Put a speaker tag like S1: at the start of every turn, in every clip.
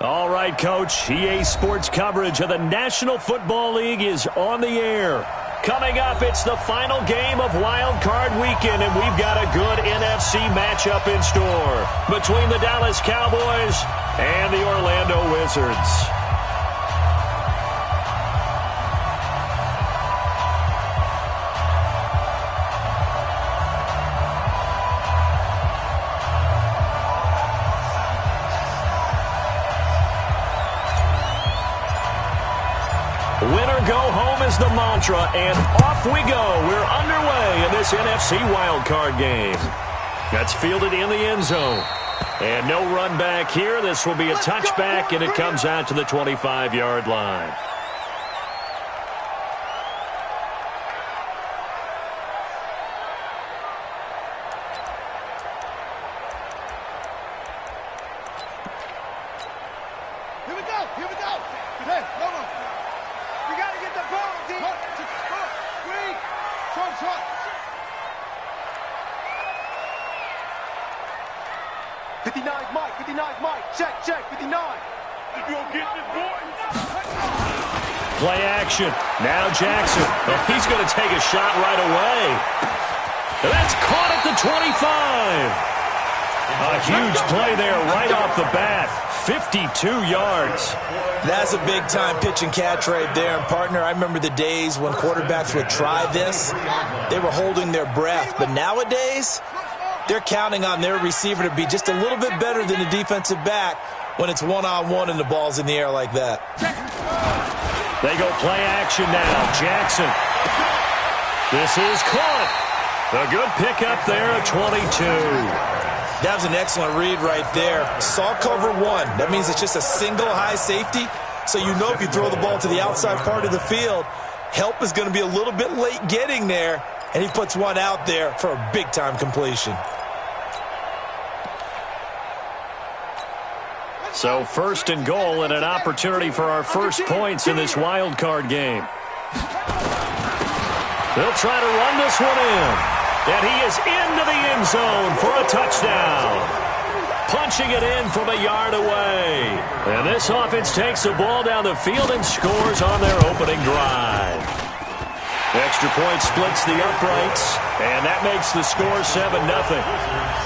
S1: All right, Coach. EA Sports coverage of the National Football League is on the air. Coming up, it's the final game of Wildcard Weekend, and we've got a good NFC matchup in store between the Dallas Cowboys and the Orlando Wizards. Winner go home is the mantra, and off we go. We're underway in this NFC wildcard game. That's fielded in the end zone. And no run back here. This will be a touchback, and it comes out to the 25-yard line.
S2: Here we go. Hey, hold on. We got to get the ball, D. Three. Short. 59's Mike. Check. 59. You gonna get this, boy?
S1: Play action. Now Jackson. Oh, he's going to take a shot right away. That's caught at the 25. A huge play there right off the bat. 52 yards.
S3: That's a big-time pitch and catch right there. And, partner, I remember the days when quarterbacks would try this. They were holding their breath. But nowadays, they're counting on their receiver to be just a little bit better than the defensive back when it's one-on-one and the ball's in the air like that.
S1: They go play action now. Jackson. This is caught. A good pickup there at 22.
S3: That was an excellent read right there. Saw cover one. That means it's just a single high safety. So you know if you throw the ball to the outside part of the field, help is going to be a little bit late getting there. And he puts one out there for a big-time completion.
S1: So first and goal and an opportunity for our first points in this wild card game. They'll try to run this one in. And he is into the end zone for a touchdown. Punching it in from a yard away. And this offense takes the ball down the field and scores on their opening drive. Extra point splits the uprights, and that makes the score 7-0.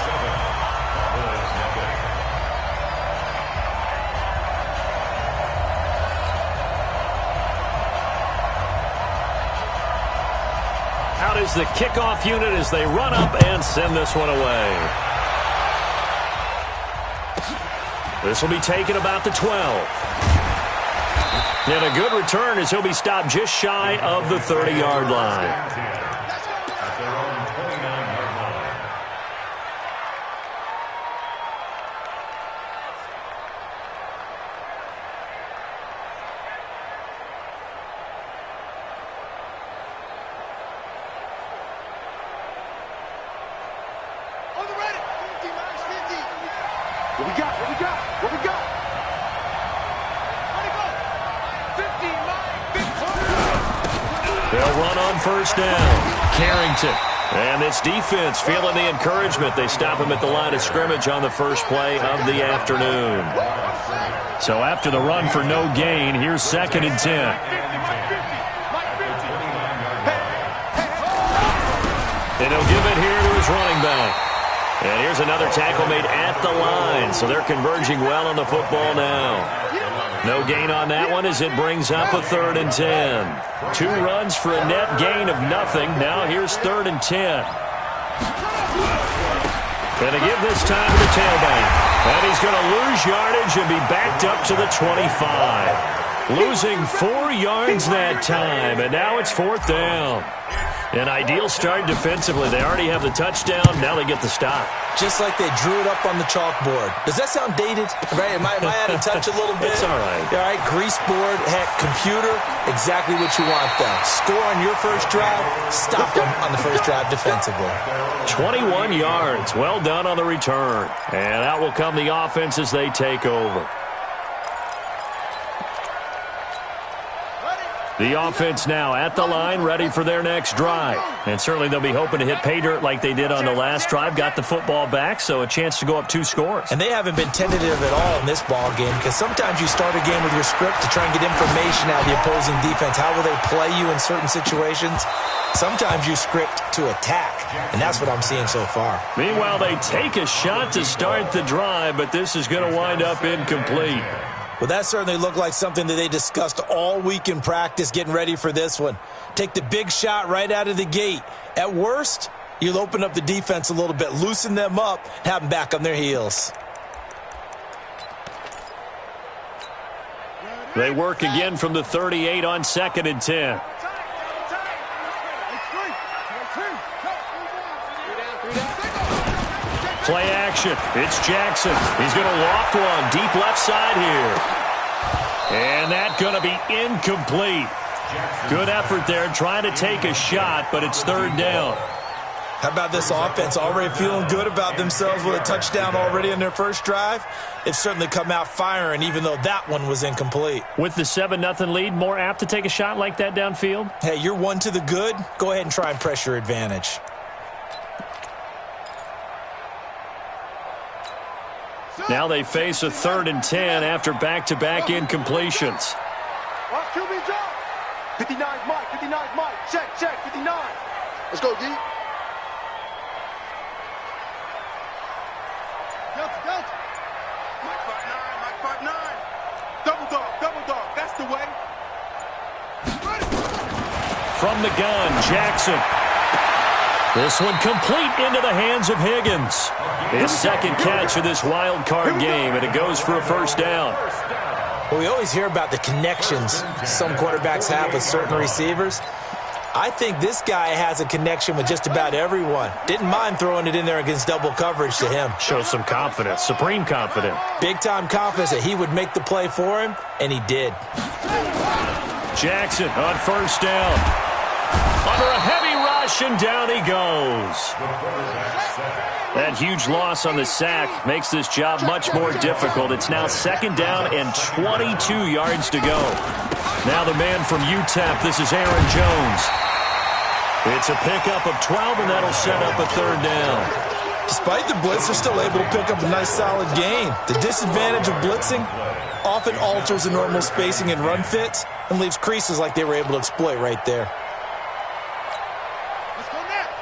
S1: Out is the kickoff unit as they run up and send this one away. This will be taken about the 12. And a good return as he'll be stopped just shy of the 30-yard line.
S2: What we got? 50.
S1: They'll run on first down. Carrington. And this defense feeling the encouragement. They stop him at the line of scrimmage on the first play of the afternoon. So after the run for no gain, here's 2nd and 10. And he'll give it here to his running back. And here's another tackle made at the line. So they're converging well on the football now. No gain on that one as it brings up a 3rd and 10. 2 runs for a net gain of nothing. Now here's 3rd and 10. And to give this time to the tailback. And he's going to lose yardage and be backed up to the 25. Losing 4 yards that time. And now it's 4th down. An ideal start defensively. They already have the touchdown. Now they get the stop.
S3: Just like they drew it up on the chalkboard. Does that sound dated? Right? Am I out of touch a little bit?
S1: It's all right.
S3: All right, grease board, heck, computer, exactly what you want though. Score on your first drive, stop them on the first drive defensively.
S1: 21 yards. Well done on the return. And out will come the offense as they take over. The offense now at the line, ready for their next drive. And certainly they'll be hoping to hit pay dirt like they did on the last drive. Got the football back, so a chance to go up 2 scores.
S3: And they haven't been tentative at all in this ball game, because sometimes you start a game with your script to try and get information out of the opposing defense. How will they play you in certain situations? Sometimes you script to attack, and that's what I'm seeing so far.
S1: Meanwhile, they take a shot to start the drive, but this is going to wind up incomplete.
S3: Well, that certainly looked like something that they discussed all week in practice getting ready for this one. Take the big shot right out of the gate. At worst, you'll open up the defense a little bit, loosen them up, and have them back on their heels.
S1: They work again from the 38 on 2nd and 10. Play action. It's Jackson. He's going to loft one deep left side here. And that's going to be incomplete. Good effort there trying to take a shot, but it's 3rd down.
S3: How about this offense already feeling good about themselves with a touchdown already in their first drive? They've certainly come out firing, even though that one was incomplete.
S1: With the 7-0 lead, more apt to take a shot like that downfield?
S3: Hey, you're one to the good. Go ahead and try and press your advantage.
S1: Now they face a 3rd and 10 after back-to-back incompletions.
S2: Watch QB drop. 59 Mike, 59 Mike. Check, 59. Let's go, D. Delta. Mike 5-9. Double dog. That's the way.
S1: From the gun, Jackson. This one complete into the hands of Higgins. His 2nd catch of this wild card game, and it goes for a 1st down.
S3: Well, we always hear about the connections some quarterbacks have with certain receivers. I think this guy has a connection with just about everyone. Didn't mind throwing it in there against double coverage to him.
S1: Shows some confidence, supreme confidence.
S3: Big-time confidence that he would make the play for him, and he did.
S1: Jackson on 1st down. Under a heavy rush, and down he goes. That huge loss on the sack makes this job much more difficult. It's now 2nd down and 22 yards to go. Now the man from UTEP, this is Aaron Jones. It's a pickup of 12, and that'll set up a 3rd down.
S3: Despite the blitz, they're still able to pick up a nice solid gain. The disadvantage of blitzing often alters the normal spacing and run fits and leaves creases like they were able to exploit right there.
S2: Let's go next.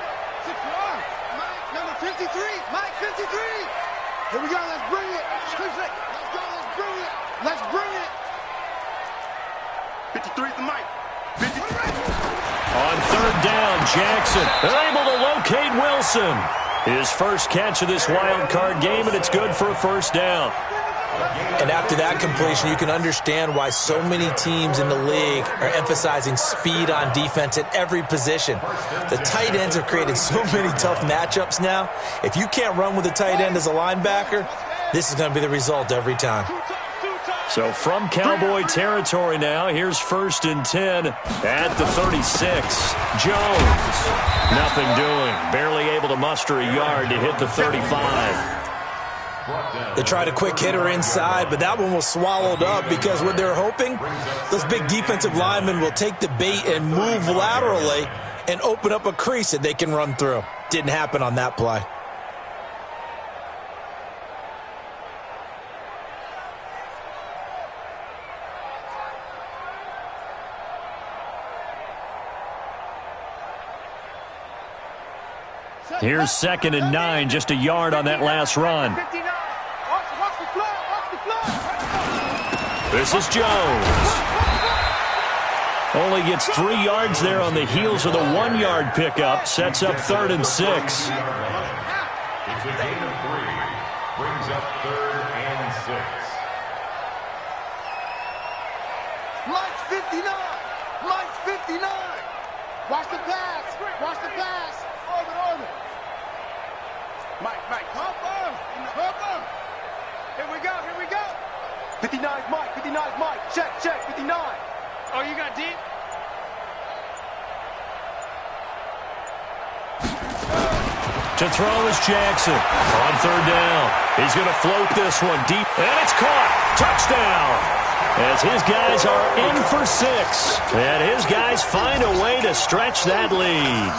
S2: 6 yards. Mike, number 53. Mike 53. Here we go. Let's bring it. Let's bring it. 53 is the Mike. 53.
S1: On 3rd down, Jackson. They're able to locate Wilson. His first catch of this wild card game, and it's good for a 1st down.
S3: And after that completion, you can understand why so many teams in the league are emphasizing speed on defense at every position. The tight ends have created so many tough matchups now. If you can't run with a tight end as a linebacker, this is going to be the result every time.
S1: So from Cowboy territory now, here's 1st and 10 at the 36. Jones, nothing doing. Barely able to muster a yard to hit the 35.
S3: They tried a quick hitter inside, but that one was swallowed up because what they're hoping, those big defensive linemen will take the bait and move laterally and open up a crease that they can run through. Didn't happen on that play.
S1: Here's 2nd and 9, just a yard on that last run. This is Jones. Only gets 3 yards there on the heels of the 1-yard pickup. Sets up 3rd and 6.
S4: It's a gain of 3. Brings up 3rd and 6.
S2: Mike's 59. Mike's 59. Watch the pass. Watch the pass. Orbit. Mike. Hop on. Here we go. 59's Mike. Check. 59. Oh, you got deep?
S1: To throw is Jackson. On 3rd down. He's going to float this one deep. And it's caught. Touchdown. as his guys are in for 6. And his guys find a way to stretch that lead.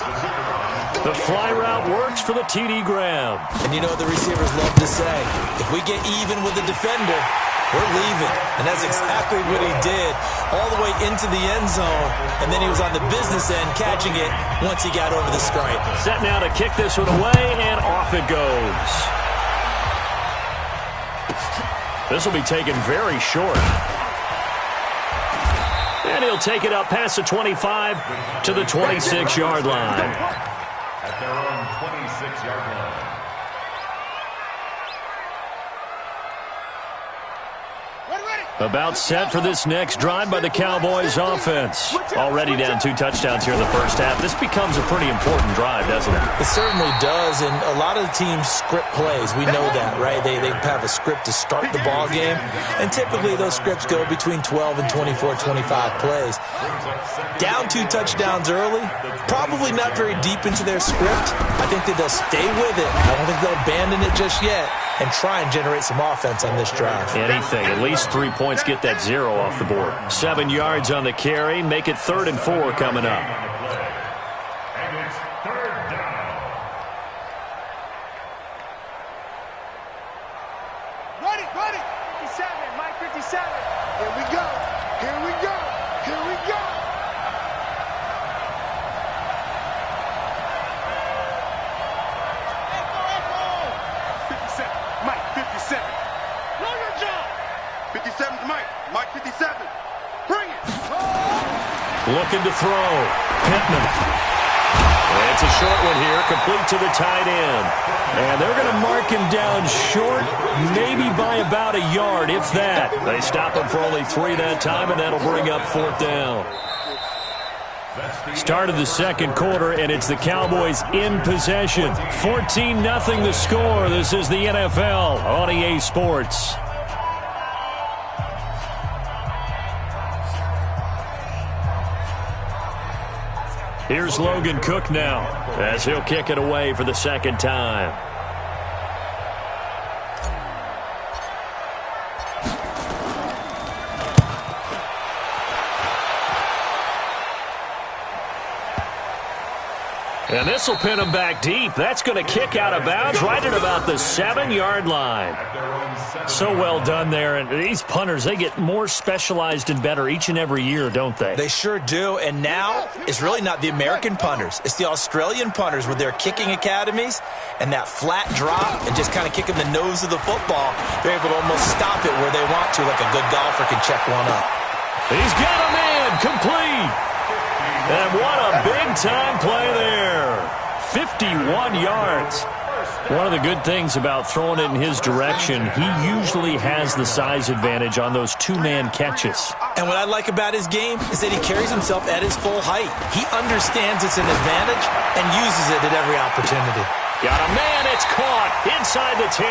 S1: The fly route works for the TD grab.
S3: And you know what the receivers love to say? If we get even with the defender, we're leaving. And that's exactly what he did, all the way into the end zone. And then he was on the business end catching it once he got over the stripe.
S1: Set now to kick this one away, and off it goes. This will be taken very short. And he'll take it up past the 25 to the 26-yard line.
S4: At their own 26-yard line.
S1: About set for this next drive by the Cowboys offense. Already down 2 touchdowns here in the first half. This becomes a pretty important drive, doesn't it?
S3: It certainly does, and a lot of the teams script plays. We know that, right? They have a script to start the ball game, and typically those scripts go between 12 and 24, 25 plays. Down 2 touchdowns early, probably not very deep into their script. I think that they'll stay with it. I don't think they'll abandon it just yet and try and generate some offense on this drive.
S1: Anything, at least 3 points, get that 0 off the board. 7 yards on the carry, make it 3rd and 4 coming up.
S4: And it's 3rd down.
S2: Ready, 57, Mike 57. Here we go, here we go, here we go. Mike 57. Know your job. 57's Mike 57. Bring it.
S1: Looking to throw. Pittman. It's a short one here, complete to the tight end. And they're going to mark him down short, maybe by about a yard, if that. They stop him for only 3 that time, and that'll bring up 4th down. Start of the second quarter, and it's the Cowboys in possession. 14-0 the score. This is the NFL on EA Sports. Here's Logan Cook now, as he'll kick it away for the second time. And this will pin him back deep. That's going to kick out of bounds right at about the 7-yard line. So well done there. And these punters, they get more specialized and better each and every year, don't they?
S3: They sure do. And now it's really not the American punters. It's the Australian punters with their kicking academies and that flat drop and just kind of kicking the nose of the football. They're able to almost stop it where they want to, like a good golfer can check one up.
S1: He's got a man complete. And what a big-time play there. 51 yards. One of the good things about throwing it in his direction, he usually has the size advantage on those 2-man catches.
S3: And what I like about his game is that he carries himself at his full height. He understands it's an advantage and uses it at every opportunity.
S1: Got a man, it's caught inside the 10.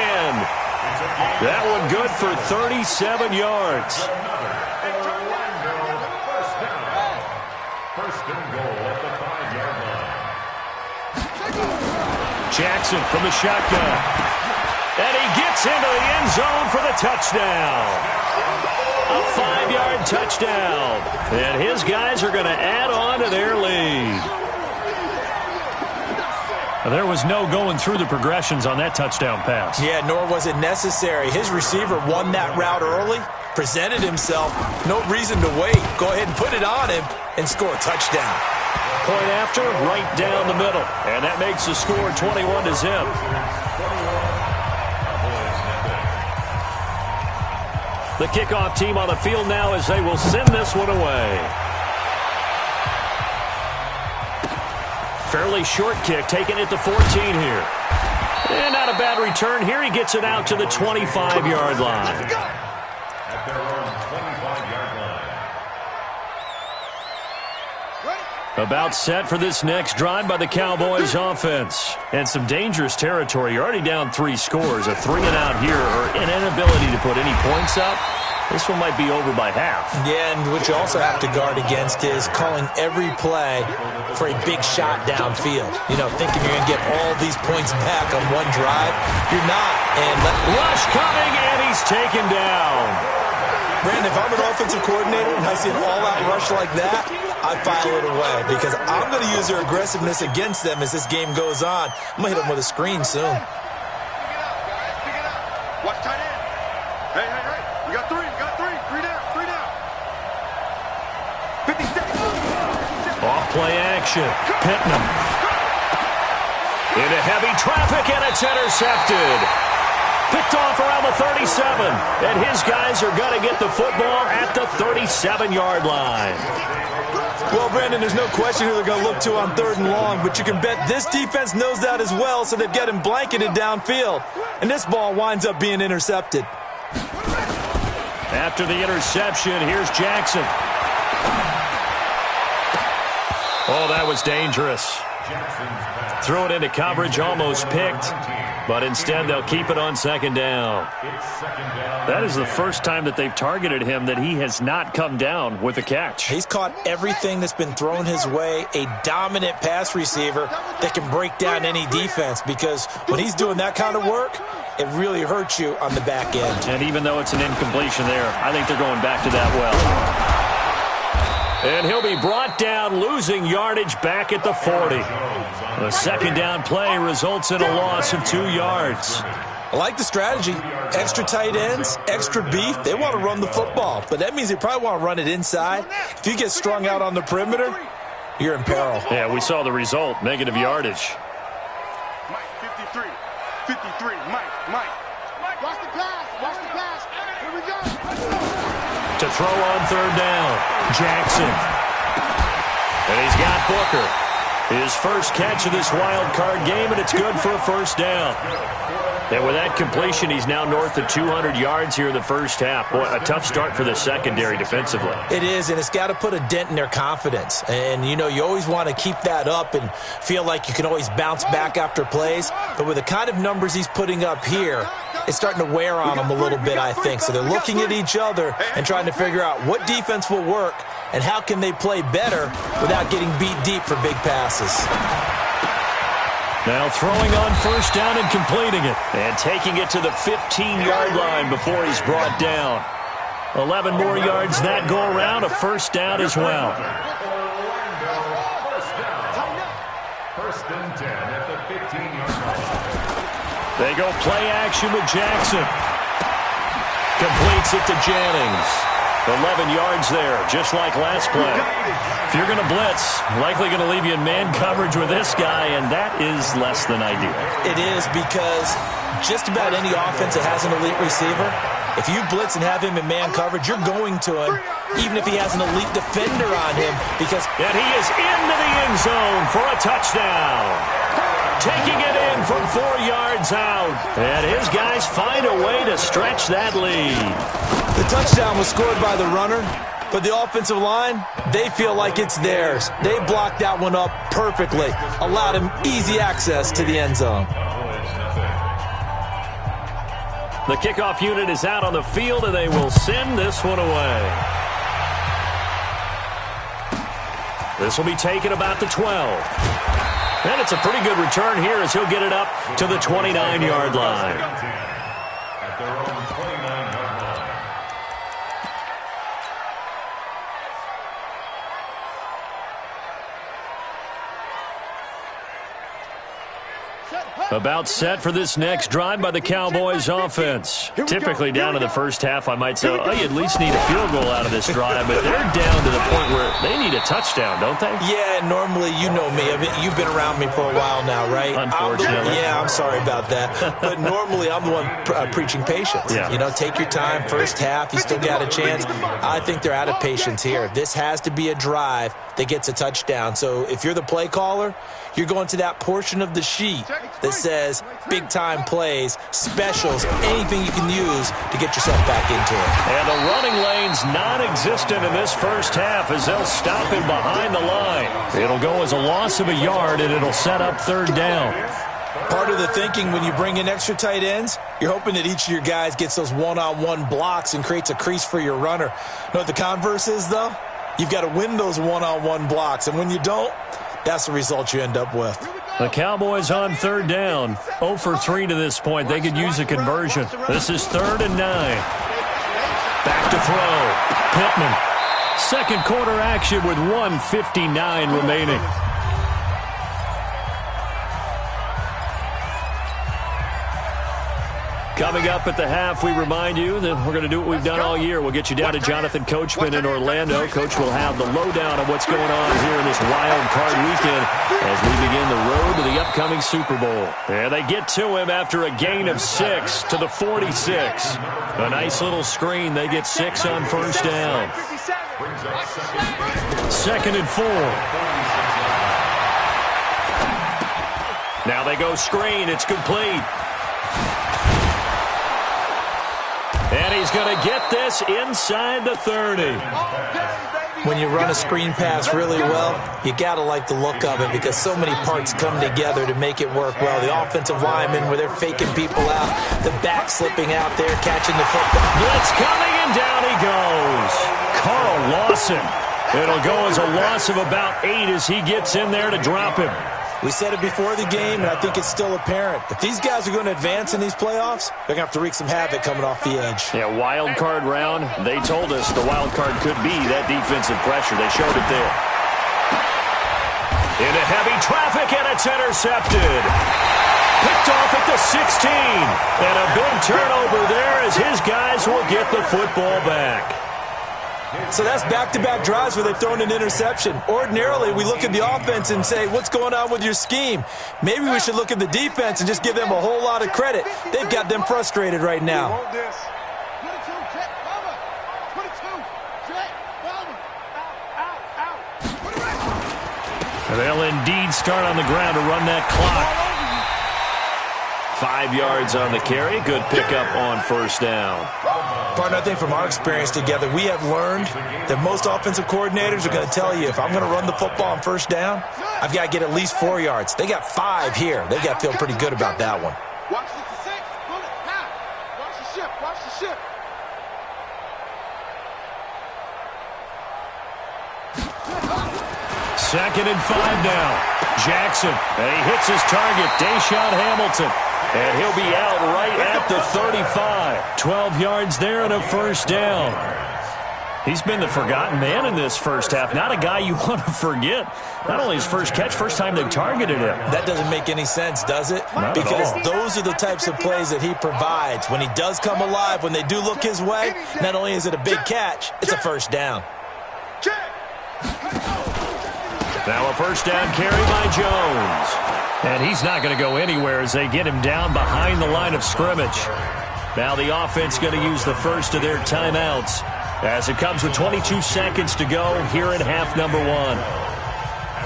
S1: That one good for 37 yards.
S4: First and goal at the 5-yard line.
S1: Jackson from the shotgun. And he gets into the end zone for the touchdown. A 5-yard touchdown. And his guys are going to add on to their lead. There was no going through the progressions on that touchdown pass.
S3: Yeah, nor was it necessary. His receiver won that route early, presented himself. No reason to wait. Go ahead and put it on him and score a touchdown.
S1: Point after, right down the middle. And that makes the score 21-0. The kickoff team on the field now as they will send this one away. Fairly short kick, taking it to 14 here. And not a bad return here. He gets it out to the 25-yard line.
S4: At their own 25-yard line.
S1: About set for this next drive by the Cowboys offense. And some dangerous territory. You're already down 3 scores. A 3-and-out here or an inability to put any points up. This one might be over by half.
S3: Yeah, and what you also have to guard against is calling every play for a big shot downfield. You know, thinking you're going to get all these points back on one drive. You're not. And
S1: Rush coming, and he's taken down.
S3: Brandon, if I'm an offensive coordinator and I see an all-out rush like that, I file it away because I'm going to use their aggressiveness against them as this game goes on. I'm going to hit them with a screen soon.
S2: Pick it up. Watch tight end. Hey. You got three. Three down. 50 seconds.
S1: Off-play action. Pittman. Into heavy traffic, and it's intercepted. Picked off around the 37, and his guys are going to get the football at the 37-yard line.
S3: Well, Brandon, there's no question who they're going to look to on 3rd and long, but you can bet this defense knows that as well, so they've got him blanketed downfield. And this ball winds up being intercepted.
S1: After the interception, here's Jackson. Oh, that was dangerous. Threw it into coverage, almost picked, but instead they'll keep it on 2nd down. That is the first time that they've targeted him that he has not come down with a catch.
S3: He's caught everything that's been thrown his way, a dominant pass receiver that can break down any defense, because when he's doing that kind of work, it really hurts you on the back end.
S1: And even though it's an incompletion there, I think they're going back to that well. And he'll be brought down, losing yardage back at the 40. The 2nd down play results in a loss of 2 yards.
S3: I like the strategy. Extra tight ends, extra beef. They want to run the football, but that means they probably want to run it inside. If you get strung out on the perimeter, you're in peril.
S1: Yeah, we saw the result, negative yardage.
S2: Mike, 53, Mike. Watch the pass. Here we go.
S1: To throw on 3rd down, Jackson. And he's got Booker. His first catch of this wild card game, and it's good for a 1st down. And with that completion, he's now north of 200 yards here in the first half. Boy, a tough start for the secondary defensively.
S3: It is, and it's got to put a dent in their confidence. And, you know, you always want to keep that up and feel like you can always bounce back after plays. But with the kind of numbers he's putting up here, it's starting to wear on them a little bit, I think. So they're looking at each other and trying to figure out what defense will work and how can they play better without getting beat deep for big passes.
S1: Now throwing on 1st down and completing it. And taking it to the 15-yard line before he's brought down. 11 more yards that go around, a 1st down as well.
S4: First and 10 at the 15-yard line.
S1: They go play action with Jackson. Completes it to Jennings. 11 yards there, just like last play. If you're going to blitz, likely going to leave you in man coverage with this guy, and that is less than ideal.
S3: It is, because just about any offense that has an elite receiver, if you blitz and have him in man coverage, you're going to him, even if he has an elite defender on him, because...
S1: And he is into the end zone for a touchdown. Taking it in from 4 yards out. And his guys find a way to stretch that lead.
S3: The touchdown was scored by the runner, but the offensive line, they feel like it's theirs. They blocked that one up perfectly, allowed him easy access to the end zone.
S1: The kickoff unit is out on the field, and they will send this one away. This will be taken about the 12. And it's a pretty good return here as he'll get it up to the 29-yard line.
S4: At their own 29-yard line.
S1: About set for this next drive by the Cowboys offense. Typically down in the first half, I might say, oh, you at least need a field goal out of this drive, but they're down to the point where they need a touchdown, don't they?
S3: Yeah, normally, you know me. I mean, you've been around me for a while now, right?
S1: Unfortunately.
S3: I'm sorry about that. But normally, I'm the one preaching patience.
S1: Yeah.
S3: You know, take your time. First half, you still got a chance. I think they're out of patience here. This has to be a drive that gets a touchdown. So if you're the play caller, you're going to that portion of the sheet that says big-time plays, specials, anything you can use to get yourself back into it.
S1: And the running lane's non-existent in this first half as they'll stop him behind the line. It'll go as a loss of a yard, and it'll set up 3rd down.
S3: Part of the thinking when you bring in extra tight ends, you're hoping that each of your guys gets those one-on-one blocks and creates a crease for your runner. You know what the converse is, though? You've got to win those one-on-one blocks, and when you don't, that's the result you end up with.
S1: The Cowboys on 3rd down. 0 for 3 to this point. They could use a conversion. This is 3rd and 9. Back to throw. Pittman. Second quarter action with 1:59 remaining. Coming up at the half, we remind you that we're going to do what we've done all year. We'll get you down to Jonathan Coachman in Orlando. Coach will have the lowdown of what's going on here in this wild card weekend as we begin the road to the upcoming Super Bowl. And they get to him after a gain of 6 to the 46. A nice little screen. They get 6 on first down. 2nd and 4. Now they go screen. It's complete. And he's going to get this inside the 30.
S3: When you run a screen pass really well, you got to like the look of it because so many parts come together to make it work well. The offensive linemen, where they're faking people out, the back slipping out there, catching the football.
S1: Blitz coming, and down he goes. Carl Lawson. It'll go as a loss of about 8 as he gets in there to drop him.
S3: We said it before the game, and I think it's still apparent. If these guys are going to advance in these playoffs, they're going to have to wreak some havoc coming off the edge.
S1: Yeah, wild card round. They told us the wild card could be that defensive pressure. They showed it there. Into heavy traffic, and it's intercepted. Picked off at the 16. And a big turnover there as his guys will get the football back.
S3: So that's back-to-back drives where they've thrown an interception. Ordinarily, we look at the offense and say, what's going on with your scheme? Maybe we should look at the defense and just give them a whole lot of credit. They've got them frustrated right now.
S1: They'll indeed start on the ground to run that clock. 5 yards on the carry. Good pickup on first down.
S3: Partner, I think from our experience together, we have learned that most offensive coordinators are going to tell you, if I'm going to run the football on first down, I've got to get at least 4 yards. They got 5 here. They've got to feel pretty good about that one.
S2: Watch the 6. Now. Watch the ship. Watch the ship.
S1: Second and 5 now. Jackson, and he hits his target, Deshaun Hamilton. And he'll be out right at the 35. 12 yards there and a first down. He's been the forgotten man in this first half. Not a guy you want to forget. Not only his first catch, first time they've targeted him.
S3: That doesn't make any sense, does it?
S1: Not
S3: because
S1: at all.
S3: those are the types of plays that he provides. When he does come alive, when they do look his way, not only is it a big catch, it's a first down.
S1: Now a first down carry by Jones. And he's not going to go anywhere as they get him down behind the line of scrimmage. Now the offense going to use the first of their timeouts as it comes with 22 seconds to go here in half number 1.
S4: At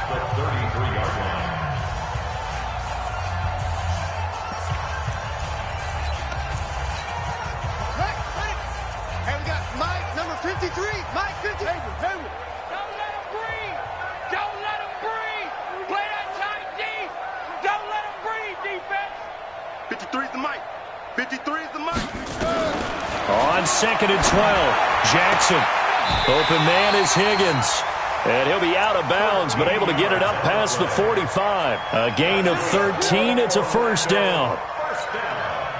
S4: the 33-yard line.
S2: Hey, we got Mike, number 53. Mike, 50. Hayward.
S5: Don't let him breathe. Don't let him breathe. Play that tight D. Don't let him breathe, defense.
S2: 53 is the Mike. 53 is the Mike.
S1: On 2nd and 12, Jackson. Open man is Higgins. And he'll be out of bounds, but able to get it up past the 45. A gain of 13. It's a first down.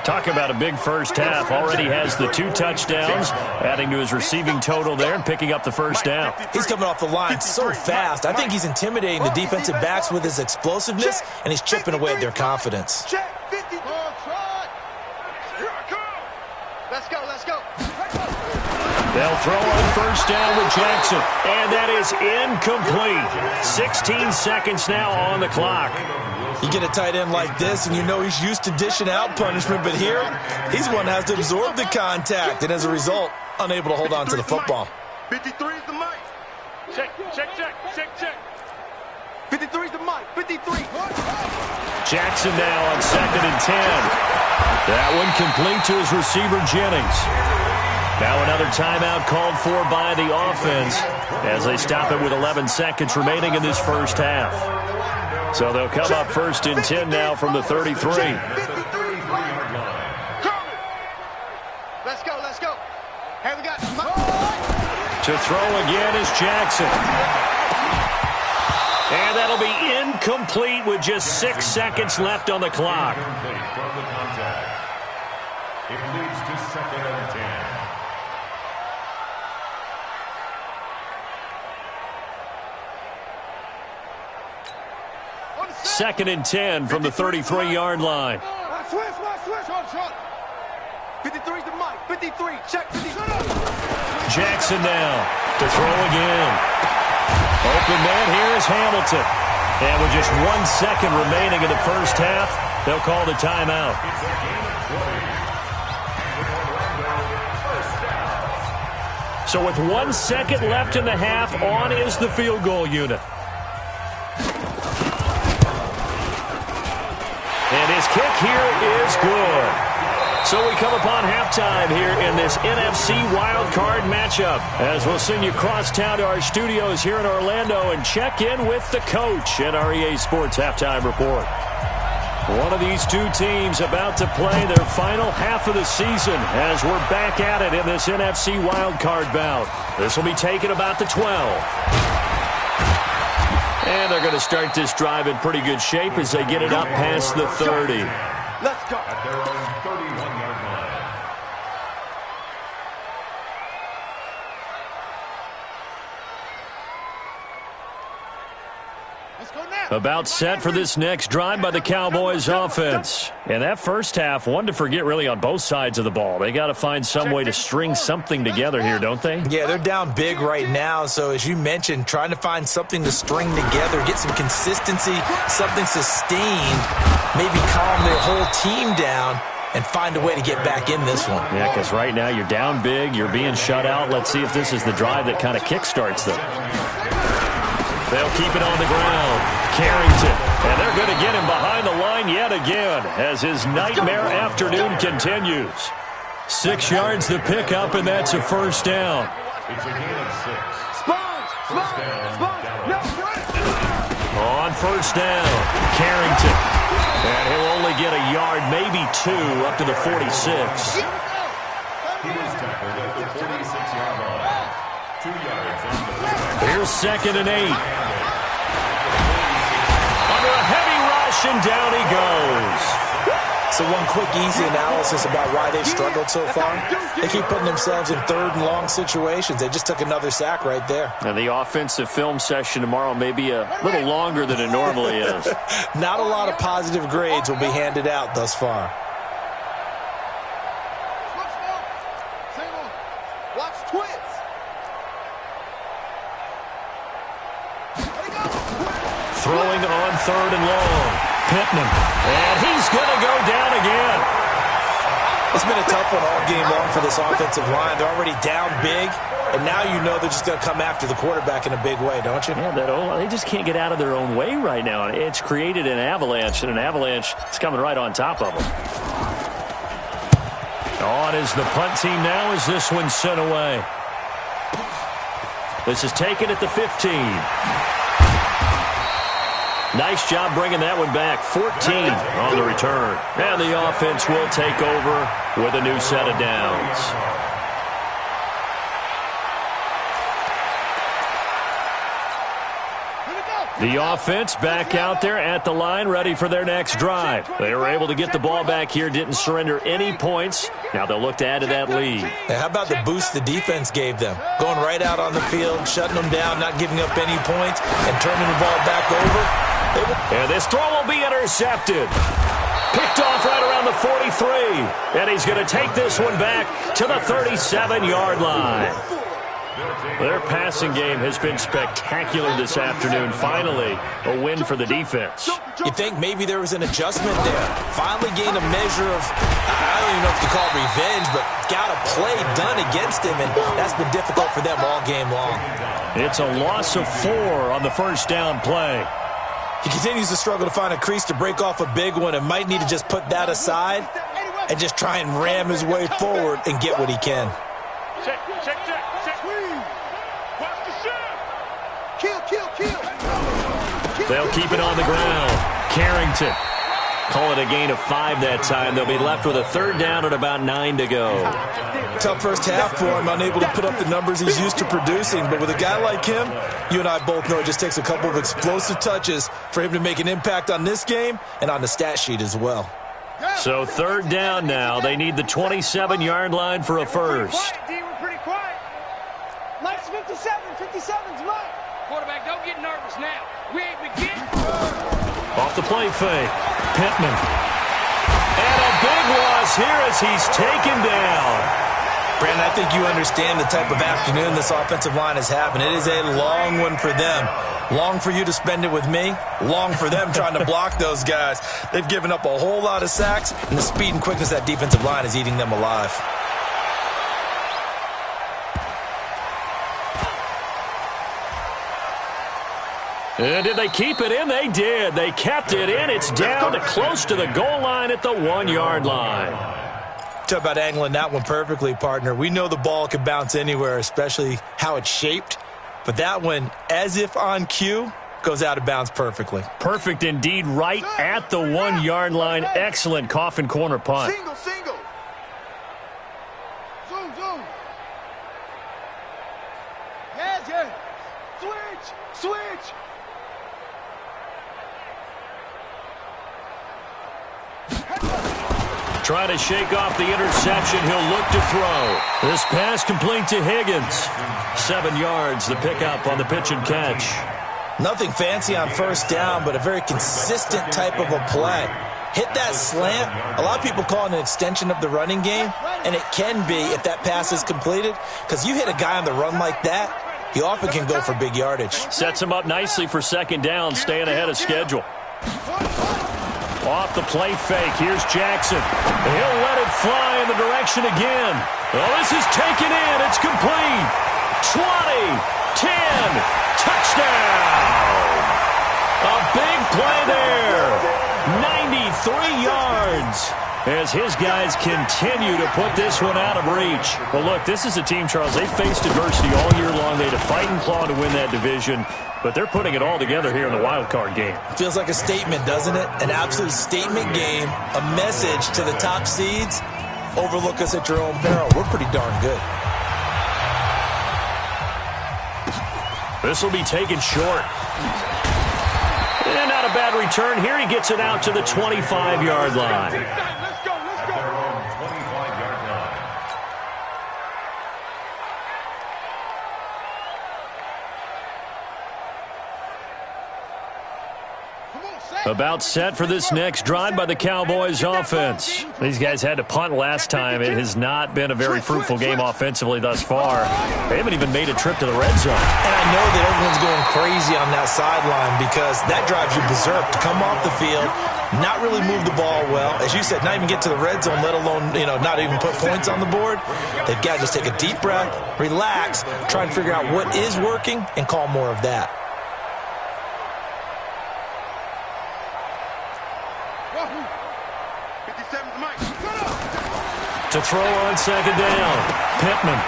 S1: Talk about a big first half. Already has the 2 touchdowns, adding to his receiving total there and picking up the first down.
S3: He's coming off the line so fast. I think he's intimidating the defensive backs with his explosiveness, and he's chipping away at their confidence.
S2: Check 50. Here I come. Let's go.
S1: They'll throw on first down with Jackson, and that is incomplete. 16 seconds now on the clock.
S3: You get a tight end like this, and you know he's used to dishing out punishment, but here, he's one that has to absorb the contact, and as a result, unable to hold on to the football.
S2: 53 is the Mike.
S5: Check.
S2: 53 is the Mike. 53.
S1: Jackson now on 2nd and 10. That one complete to his receiver, Jennings. Now another timeout called for by the offense as they stop it with 11 seconds remaining in this first half. So they'll come up 1st and 10 now from the 33.
S2: Let's go. Hey, we got
S1: To throw again is Jackson. And that'll be incomplete with just 6 seconds left on the clock.
S4: Incomplete from the contact. It leads to 2nd and 10.
S1: 2nd and 10 from the 33-yard line.
S2: Switch. Short. 53's the mic. 53. Check. 53.
S1: Jackson now to throw again. Open man here is Hamilton. And with just 1 second remaining in the first half, they'll call the timeout. So with 1 second left in the half, on is the field goal unit. And his kick here is good. So we come upon halftime here in this NFC Wildcard matchup, as we'll send you cross town to our studios here in Orlando and check in with the coach at our EA Sports Halftime Report. One of these two teams about to play their final half of the season as we're back at it in this NFC Wildcard bout. This will be taken about the 12. And they're going to start this drive in pretty good shape as they get it up past the 30.
S2: Let's go.
S4: At their own 31-yard line.
S2: Let's go now.
S1: About set for this next drive by the Cowboys offense. And that first half, one to forget really on both sides of the ball. They got to find some way to string something together here, don't they?
S3: Yeah, they're down big right now. So as you mentioned, trying to find something to string together, get some consistency, something sustained, maybe calm their whole team down and find a way to get back in this one.
S1: Yeah, because right now you're down big, you're being shut out. Let's see if this is the drive that kind of kickstarts them. They'll keep it on the ground. Carrington. And they're going to get him behind the line yet again as his nightmare afternoon continues. 6 yards the pickup, and that's a first down.
S4: It's a gain of 6.
S2: Sponge. No,
S1: On first down, Carrington. And he'll only get a yard, maybe 2, up to the 46.
S4: He was tackled at the 46-yard line. 2 yards on the play.
S1: Here's 2nd and 8. Under a heavy rush, and down he goes.
S3: So one quick, easy analysis about why they've struggled so far. They keep putting themselves in 3rd and long situations. They just took another sack right there.
S1: And the offensive film session tomorrow may be a little longer than it normally is.
S3: Not a lot of positive grades will be handed out thus far.
S2: Watch twins.
S1: Throwing on 3rd and long. Pittman. And he's going to go down again.
S3: It's been a tough one all game long for this offensive line. They're already down big, and now you know they're just going to come after the quarterback in a big way, don't you?
S1: Yeah, they just can't get out of their own way right now. It's created an avalanche, and an avalanche is coming right on top of them. On is the punt team now as this one's sent away. This is taken at the 15. Nice job bringing that one back. 14 on the return. And the offense will take over with a new set of downs. The offense back out there at the line, ready for their next drive. They were able to get the ball back here, didn't surrender any points. Now they'll look to add to that lead.
S3: How about the boost the defense gave them? Going right out on the field, shutting them down, not giving up any points, and turning the ball back over.
S1: And this throw will be intercepted. Picked off right around the 43. And he's going to take this one back to the 37-yard line. Their passing game has been spectacular this afternoon. Finally, a win for the defense.
S3: You think maybe there was an adjustment there. Finally gained a measure of, I don't even know if you call it revenge, but got a play done against him, and that's been difficult for them all game long.
S1: It's a loss of 4 on the first down play.
S3: He continues to struggle to find a crease to break off a big one and might need to just put that aside and just try and ram his way forward and get what he can.
S5: Check. Watch the shot.
S2: Kill.
S1: They'll keep it on the ground. Carrington. Call it a gain of 5 that time. They'll be left with a 3rd down and about 9 to go.
S3: Tough first half for him, unable to put up the numbers he's used to producing. But with a guy like him, you and I both know it just takes a couple of explosive touches for him to make an impact on this game and on the stat sheet as well.
S1: So 3rd down now. They need the 27-yard line for a first.
S5: We're pretty quiet.
S2: Nice 57. 57's mine.
S5: Quarterback, don't get nervous now. We ain't beginning.
S1: Off the play fake. Pittman. And a big loss here as he's taken down.
S3: Brandon, I think you understand the type of afternoon this offensive line is having. It is a long one for them. Long for you to spend it with me. Long for them trying to block those guys. They've given up a whole lot of sacks, and the speed and quickness of that defensive line is eating them alive.
S1: And did they keep it in? They did. They kept it in. It's down to close to the goal line at the 1-yard line.
S3: Talk about angling that one perfectly, partner. We know the ball can bounce anywhere, especially how it's shaped. But that one, as if on cue, goes out of bounds perfectly.
S1: Perfect indeed, right at the 1-yard line. Excellent coffin corner punt.
S2: Single, single. Zoom, zoom. Yes, yes. Switch, switch.
S1: Trying to shake off the interception. He'll look to throw. This pass complete to Higgins. 7 yards, the pickup on the pitch and catch.
S3: Nothing fancy on first down, but a very consistent type of a play. Hit that slant. A lot of people call it an extension of the running game, and it can be if that pass is completed, because you hit a guy on the run like that, he often can go for big yardage.
S1: Sets him up nicely for second down, staying ahead of schedule. Off the play fake, here's Jackson. He'll let it fly in the direction again. Well, this is taken in. It's complete. 20, 10, touchdown. A big play there. 93 yards. As his guys continue to put this one out of reach. Well, look, this is a team, Charles, they faced adversity all year long. They had to fight and claw to win that division, but they're putting it all together here in the wild card game.
S3: Feels like a statement, doesn't it? An absolute statement game, a message to the top seeds. Overlook us at your own peril. We're pretty darn good.
S1: This will be taken short. And not a bad return here. He gets it out to the 25-yard line. About set for this next drive by the Cowboys offense. These guys had to punt last time. It has not been a very fruitful game offensively thus far. They haven't even made a trip to the red zone.
S3: And I know that everyone's going crazy on that sideline because that drives you berserk to come off the field, not really move the ball well. As you said, not even get to the red zone, let alone, not even put points on the board. They've got to just take a deep breath, relax, try and figure out what is working, and call more of that.
S1: To throw on second down, Pittman.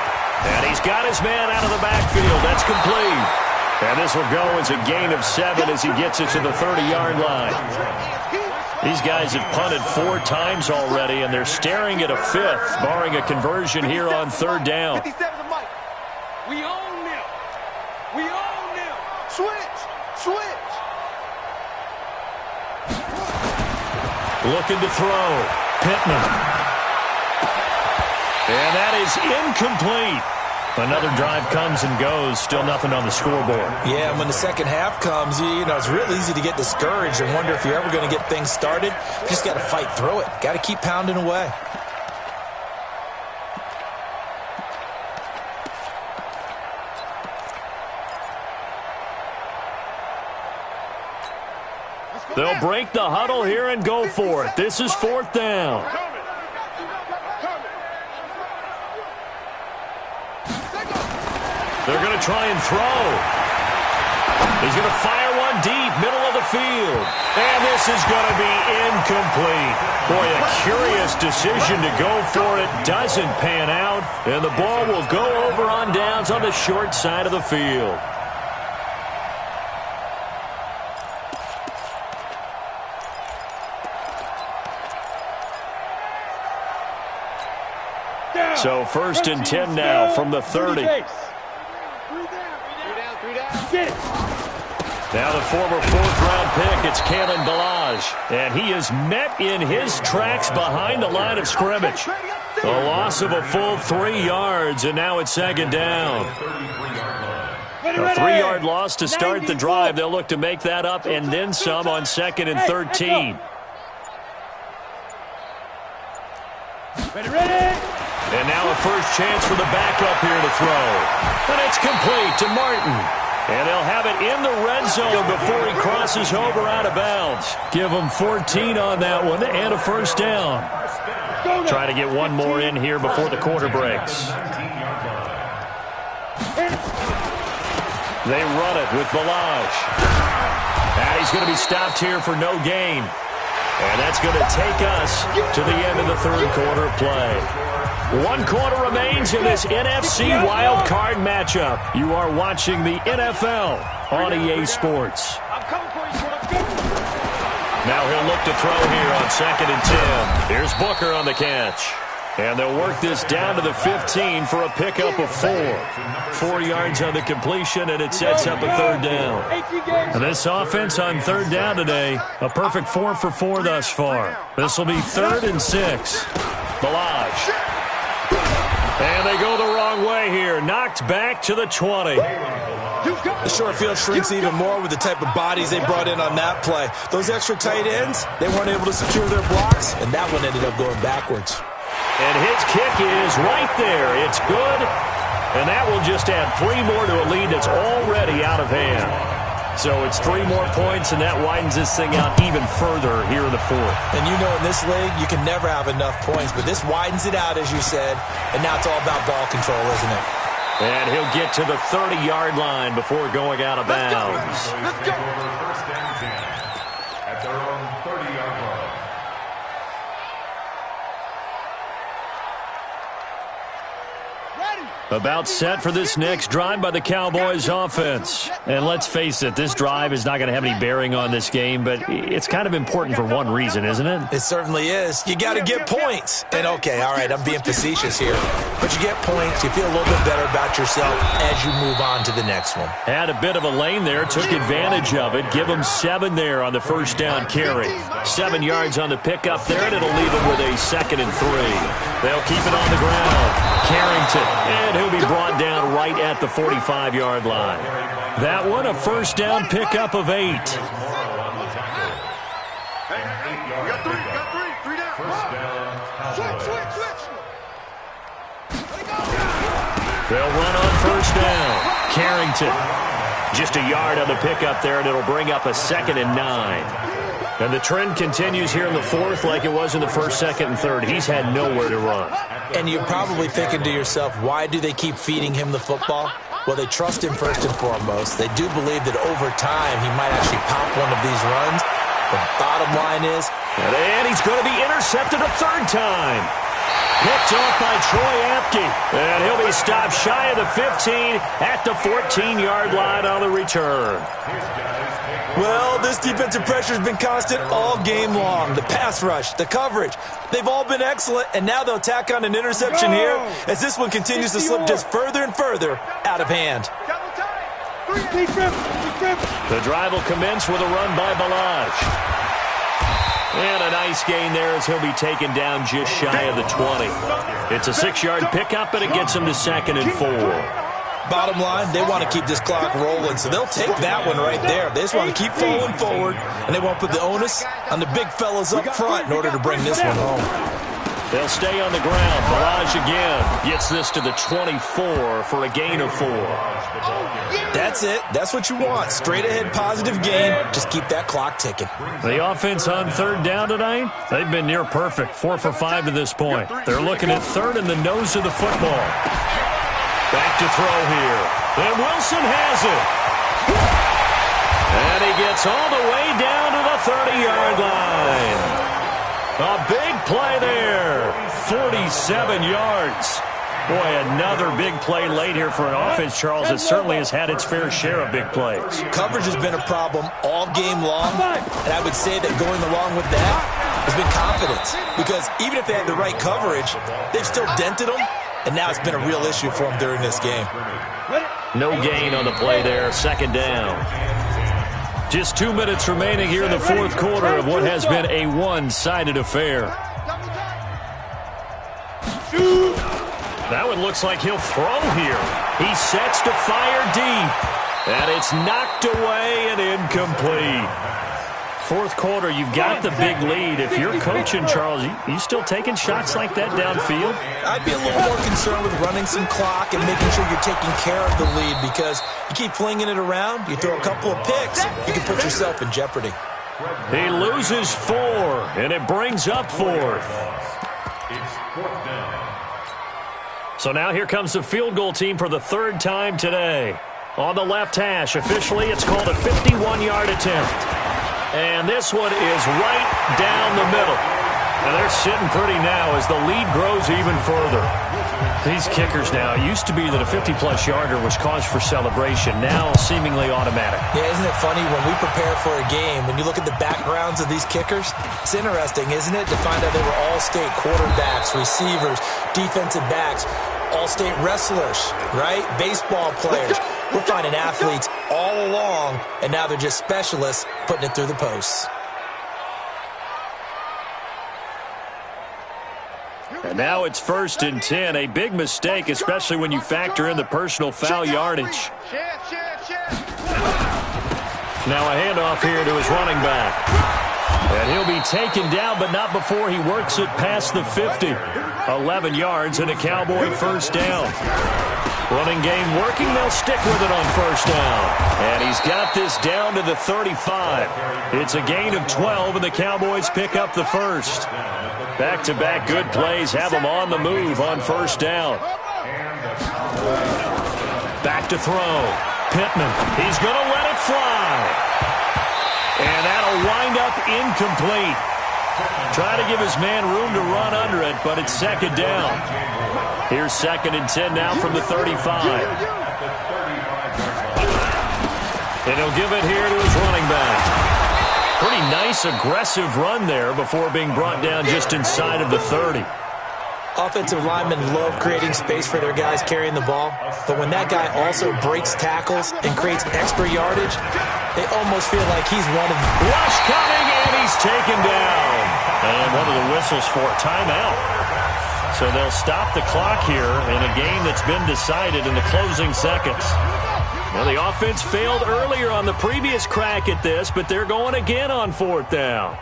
S1: And he's got his man out of the backfield. That's complete. And this will go as a gain of 7 as he gets it to the 30-yard line. These guys have punted 4 times already, and they're staring at a 5th, barring a conversion here on third down.
S5: We own them. We own them.
S2: Switch, switch.
S1: Looking to throw, Pittman. And that is incomplete. Another drive comes and goes. Still nothing on the scoreboard.
S3: Yeah, and when the second half comes, it's real easy to get discouraged and wonder if you're ever going to get things started. You just got to fight through it. Got to keep pounding away.
S1: They'll break the huddle here and go for it. This is 4th down. They're going to try and throw. He's going to fire one deep, middle of the field. And this is going to be incomplete. Boy, a curious decision to go for it. Doesn't pan out. And the ball will go over on downs on the short side of the field. So 1st and 10 now from the 30. Now the former 4th-round pick, it's Kalen Ballage. And he is met in his tracks behind the line of scrimmage. A loss of a full 3 yards, and now it's second down. A 3-yard loss to start the drive. They'll look to make that up and then some on 2nd and 13. And now a first chance for the backup here to throw. And it's complete to Martin. And they'll have it in the red zone before he crosses over out of bounds. Give him 14 on that one and a first down. Try to get one more in here before the quarter breaks. They run it with Balaj. And he's going to be stopped here for no gain. And that's going to take us to the end of the third quarter of play. 1 quarter remains in this NFC Wildcard matchup. You are watching the NFL on EA Sports. Now he'll look to throw here on 2nd and 10. Here's Booker on the catch. And they'll work this down to the 15 for a pickup of 4. 4 yards on the completion, and it sets up a third down. And this offense on third down today, a perfect 4 for 4 thus far. This will be 3rd and 6. Balaj. And they go the wrong way here. Knocked back to the 20.
S3: The short field shrinks even more with the type of bodies they brought in on that play. Those extra tight ends, they weren't able to secure their blocks, and that one ended up going backwards.
S1: And his kick is right there. It's good. And that will just add 3 more to a lead that's already out of hand. So it's 3 more points, and that widens this thing out even further here in the 4th.
S3: And you know in this league, you can never have enough points. But this widens it out, as you said. And now it's all about ball control, isn't it?
S1: And he'll get to the 30-yard line before going out of bounds.
S4: Let's go. First and 10 at their own 30-yard line.
S1: About set for this next drive by the Cowboys offense. And let's face it, this drive is not going to have any bearing on this game, but it's kind of important for one reason, isn't it?
S3: It certainly is. You got to get points. And okay, all right, I'm being facetious here. But you get points, you feel a little bit better about yourself as you move on to the next one.
S1: Had a bit of a lane there, took advantage of it. Give them 7 there on the first down carry. 7 yards on the pickup there, and it'll leave them with a 2nd and 3. They'll keep it on the ground. Carrington, and he'll be brought down right at the 45-yard line. That one, a first down pickup of 8.
S2: Hey, we got 3 down. Switch.
S1: They'll run on first down. Carrington, just a yard on the pickup there, and it'll bring up a 2nd and 9. And the trend continues here in the 4th like it was in the 1st, 2nd, and 3rd. He's had nowhere to run.
S3: And you're probably thinking to yourself, why do they keep feeding him the football? Well, they trust him first and foremost. They do believe that over time he might actually pop one of these runs. The bottom line is...
S1: And he's going to be intercepted a 3rd time. Picked off by Troy Apke. And he'll be stopped shy of the 15 at the 14-yard line on the return.
S3: Well, this defensive pressure has been constant all game long. The pass rush, the coverage, they've all been excellent, and now they'll tack on an interception here as this one continues to slip just further and further out of hand.
S1: The drive will commence with a run by Balaj. And a nice gain there as he'll be taken down just shy of the 20. It's a 6-yard pickup, and it gets him to 2nd and 4.
S3: Bottom line, they want to keep this clock rolling, so they'll take that one right there. They just want to keep falling forward, and they won't put the onus on the big fellas up front in order to bring this one home.
S1: They'll stay on the ground. Balaj again gets this to the 24 for a gain of 4.
S3: That's it. That's what you want. Straight ahead positive gain. Just keep that clock ticking.
S1: The offense on 3rd down tonight, they've been near perfect. 4 for 5 to this point. They're looking at 3rd in the nose of the football. Back to throw here. And Wilson has it. And he gets all the way down to the 30-yard line. A big play there. 47 yards. Boy, another big play late here for an offense, Charles, that certainly has had its fair share of big plays.
S3: Coverage has been a problem all game long, and I would say that going along with that has been confidence. Because even if they had the right coverage, they've still dented them, and now it's been a real issue for them during this game.
S1: No gain on the play there, 2nd down. Just 2 minutes remaining here in the 4th quarter of what has been a one-sided affair. Now it looks like he'll throw here. He sets to fire deep. And it's knocked away and incomplete. Fourth quarter, you've got the big lead. If you're coaching, Charles, you still taking shots like that downfield?
S3: I'd be a little more concerned with running some clock and making sure you're taking care of the lead, because you keep flinging it around, you throw a couple of picks, you can put yourself in jeopardy.
S1: He loses 4, and it brings up 4th.
S4: It's 4th down.
S1: So now here comes the field goal team for the 3rd time today. On the left hash, officially it's called a 51-yard attempt. And this one is right down the middle. And they're sitting pretty now as the lead grows even further. These kickers now, it used to be that a 50-plus yarder was cause for celebration, now seemingly automatic.
S3: Yeah, isn't it funny when we prepare for a game, when you look at the backgrounds of these kickers? It's interesting, isn't it, to find out they were all-state quarterbacks, receivers, defensive backs, all-state wrestlers, right? Baseball players. We're finding athletes all along, and now they're just specialists putting it through the posts.
S1: And now it's 1st and 10. A big mistake, especially when you factor in the personal foul yardage. Now a handoff here to his running back. And he'll be taken down, but not before he works it past the 50. 11 yards and a Cowboy first down. Running game working. They'll stick with it on first down. And he's got this down to the 35. It's a gain of 12, and the Cowboys pick up the first. Back-to-back good plays have them on the move on first down. Back to throw. Pittman. He's going to let it fly. And that'll wind up incomplete. Try to give his man room to run under it, but it's 2nd down. Here's 2nd and 10 now from the 35. And he'll give it here to his running back. Pretty nice, aggressive run there before being brought down just inside of the 30.
S3: Offensive linemen love creating space for their guys carrying the ball, but when that guy also breaks tackles and creates extra yardage, they almost feel like he's one of them.
S1: Rush coming, and he's taken down. And one of the whistles for a timeout. So they'll stop the clock here in a game that's been decided in the closing seconds. Well, the offense failed earlier on the previous crack at this, but they're going again on 4th down.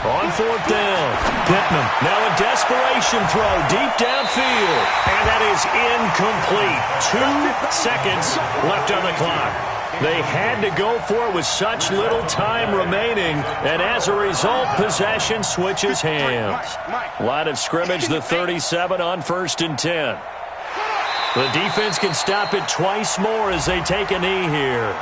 S1: On 4th down, Pittman. Now a desperation throw deep downfield. And that is incomplete. 2 seconds left on the clock. They had to go for it with such little time remaining, and as a result, possession switches hands. Line of scrimmage, the 37 on 1st and 10. The defense can stop it twice more as they take a knee here.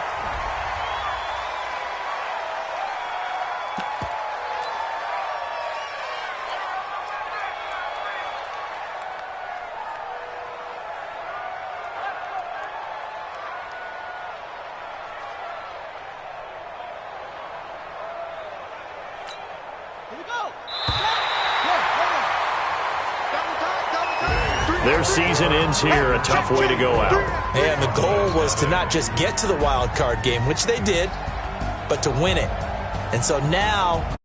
S1: Their season ends here, a tough way to go out.
S3: And the goal was to not just get to the wild card game, which they did, but to win it. And so now